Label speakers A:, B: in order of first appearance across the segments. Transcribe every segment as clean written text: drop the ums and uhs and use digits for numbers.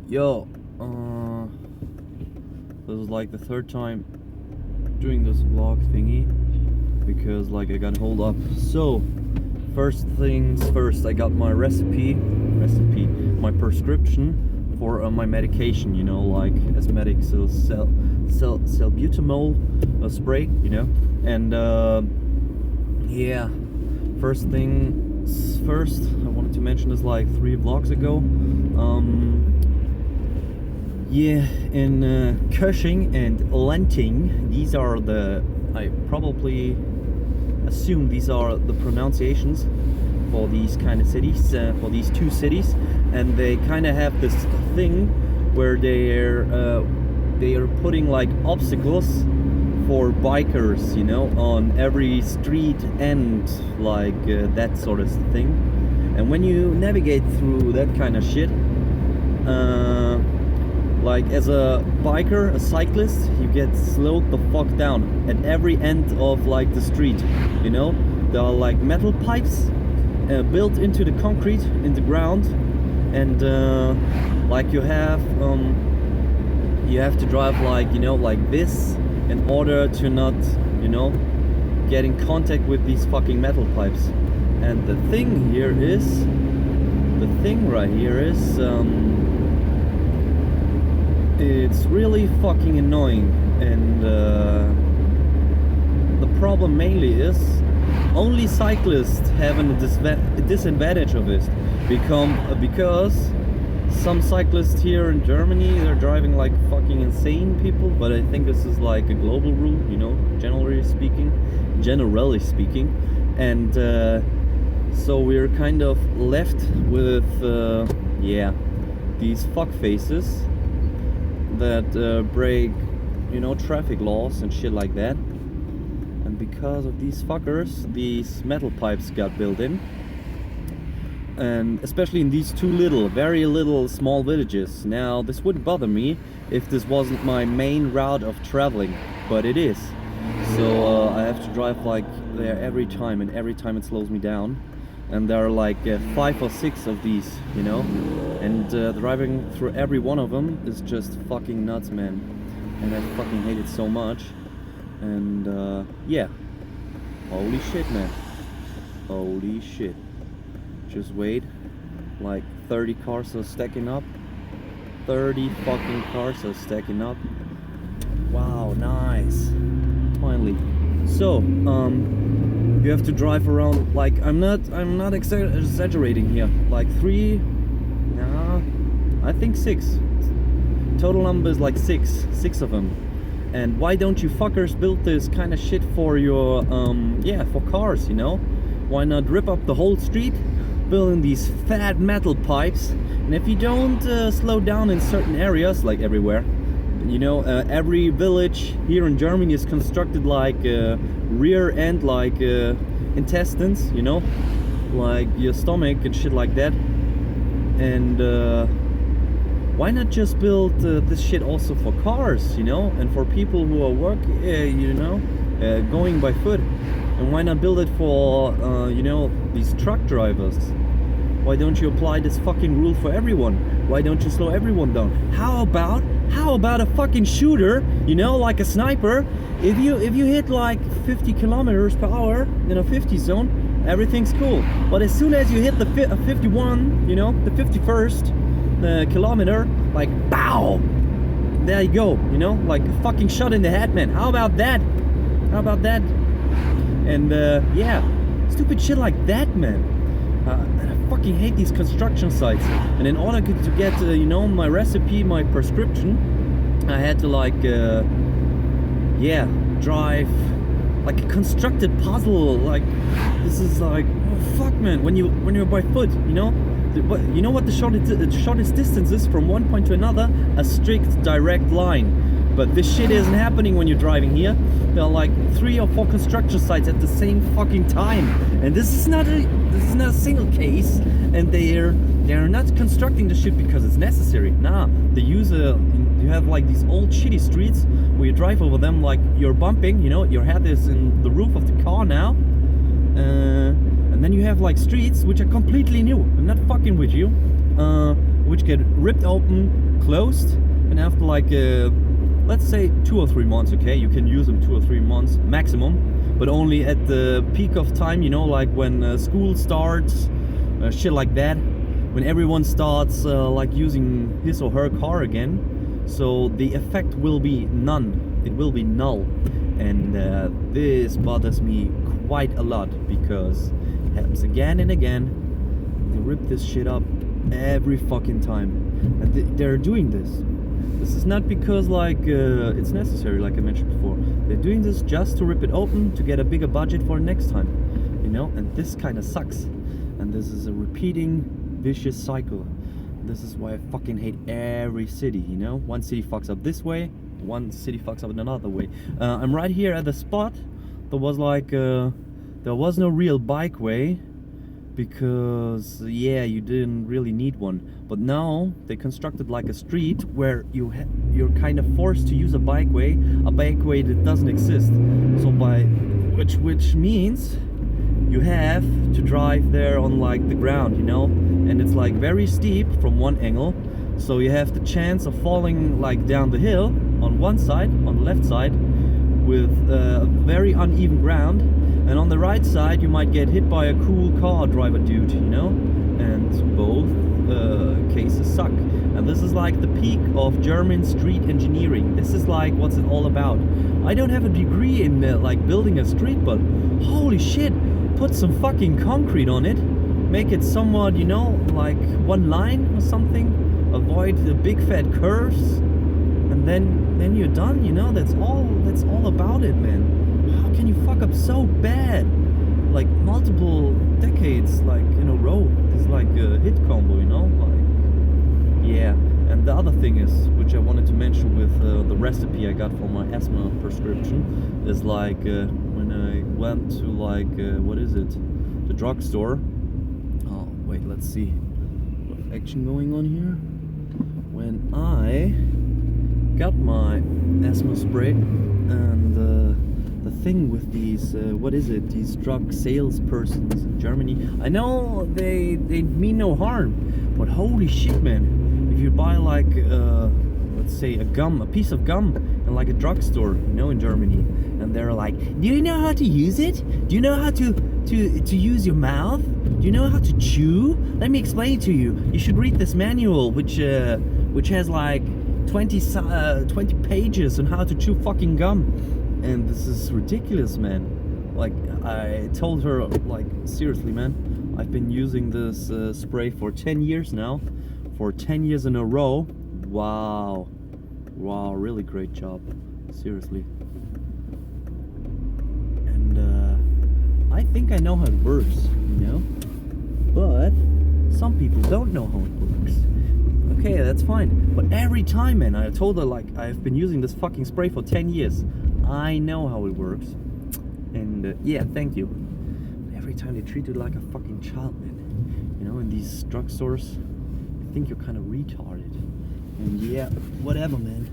A: Yo, this is like the third time doing this vlog thingy because like I got hold up. So, first things first, I got my my prescription for my medication. You know, like asthmatic salbutamol spray. You know, and yeah. First things first, I wanted to mention this like 3 vlogs ago. Yeah, in Cushing and Lenting, these are I probably assume these are the pronunciations for these kind of cities, for these 2 cities, and they kind of have this thing where they are putting like obstacles for bikers, you know, on every street end, like that sort of thing. And when you navigate through that kind of shit, like as a biker, a cyclist, you get slowed the fuck down at every end of like the street, you know. There are like metal pipes built into the concrete in the ground, and like you have to drive like, you know, like this in order to not, you know, get in contact with these fucking metal pipes. And the thing right here is it's really fucking annoying, and the problem mainly is only cyclists have a disadvantage of it, because some cyclists here in Germany, they're driving like fucking insane people, but I think this is like a global rule, you know, generally speaking, and so we're kind of left with these fuck faces that break, you know, traffic laws and shit like that. And because of these fuckers, these metal pipes got built in, and especially in these 2 very little small villages. Now, this wouldn't bother me if this wasn't my main route of traveling, but it is. So I have to drive like there every time, and every time it slows me down. And there are like 5 or 6 of these, you know, and driving through every one of them is just fucking nuts, man. And I fucking hate it so much. And yeah, holy shit, man, holy shit. Just wait, like 30 cars are stacking up. 30 fucking cars are stacking up. Wow, nice. Finally. So, you have to drive around, like, I'm not exaggerating here. Like 3, I think 6. Total number is like 6 of them. And why don't you fuckers build this kind of shit for your, for cars, you know? Why not rip up the whole street, building these fat metal pipes, and if you don't slow down in certain areas, like everywhere, you know, every village here in Germany is constructed like rear end, like intestines, you know, like your stomach and shit like that. And why not just build this shit also for cars, you know, and for people who are you know, going by foot? And why not build it for, you know, these truck drivers? Why don't you apply this fucking rule for everyone? Why don't you slow everyone down? How about a fucking shooter, you know, like a sniper? If you hit like 50 kilometers per hour in a 50 zone, everything's cool. But as soon as you hit the 51, you know, the 51st kilometer, like, pow! There you go, you know, like a fucking shot in the head, man. How about that? How about that? And yeah, stupid shit like that, man. I fucking hate these construction sites. And in order to get, you know, my recipe, my prescription, I had to like, drive like a constructed puzzle. Like, this is like, oh fuck, man. When you're by foot, you know, what the shortest distance is from one point to another? A strict direct line. But this shit isn't happening when you're driving here. There are like 3 or 4 construction sites at the same fucking time, and this is not a single case. And they're not constructing the shit because it's necessary. Nah, you have like these old shitty streets where you drive over them like you're bumping. You know, your head is in the roof of the car now, and then you have like streets which are completely new. I'm not fucking with you. which get ripped open, closed, and after like let's say 2 or 3 months, okay, you can use them 2 or 3 months maximum, but only at the peak of time, you know, like when school starts, shit like that, when everyone starts like using his or her car again. So the effect will be none, it will be null. And this bothers me quite a lot, because it happens again and again. They rip this shit up every fucking time, and they're doing this. This is not because like it's necessary, like I mentioned before. They're doing this just to rip it open to get a bigger budget for next time, you know. And this kind of sucks. And this is a repeating vicious cycle. This is why I fucking hate every city, you know. One city fucks up this way, one city fucks up in another way. I'm right here at the spot. There was like there was no real bike way, because yeah, you didn't really need one. But now they constructed like a street where you're kind of forced to use a bike way that doesn't exist. So which means you have to drive there on like the ground, you know, and it's like very steep from one angle. So you have the chance of falling like down the hill on one side, on the left side, with very uneven ground, and on the right side you might get hit by a cool car driver dude, you know. And both cases suck. And this is like the peak of German street engineering. This is like what's it all about. I don't have a degree in like building a street, but holy shit, put some fucking concrete on it, make it somewhat, you know, like one line or something, avoid the big fat curves, and then you're done, you know. That's all about it, man. How can you fuck up so bad, like multiple decades like in a row? It's like a hit combo, you know, like, yeah. And the other thing is, which I wanted to mention with the recipe I got for my asthma prescription, is like when I went to like what is it, the drugstore. Oh wait, let's see what action going on here. When I got my asthma spray, and the thing with these what is it, these drug salespersons in Germany, I know they mean no harm, but holy shit, man. If you buy like let's say a piece of gum in like a drugstore, you know, in Germany, and they're like, do you know how to use it? Do you know how to use your mouth? Do you know how to chew? Let me explain it to you. You should read this manual, which has like 20 pages on how to chew fucking gum. And this is ridiculous, man. Like, I told her, like, seriously, man, I've been using this spray for 10 years now, for 10 years in a row. Wow, really great job, seriously. And I think I know how it works, you know, but some people don't know how it works. Okay, that's fine, but every time, man, I told her, like, I've been using this fucking spray for 10 years. I know how it works. And yeah, thank you. But every time they treat you like a fucking child, man. You know, in these drugstores, I think you're kind of retarded. And yeah, whatever, man.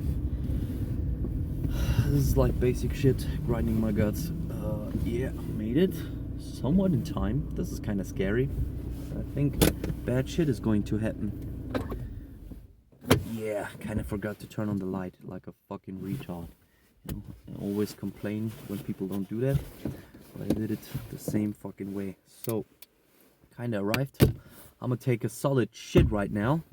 A: This is like basic shit, grinding my guts. Yeah, made it somewhat in time. This is kind of scary. I think bad shit is going to happen. Yeah, kind of forgot to turn on the light like a fucking retard. You know, I always complain when people don't do that, but I did it the same fucking way. So, kind of arrived. I'm gonna take a solid shit right now.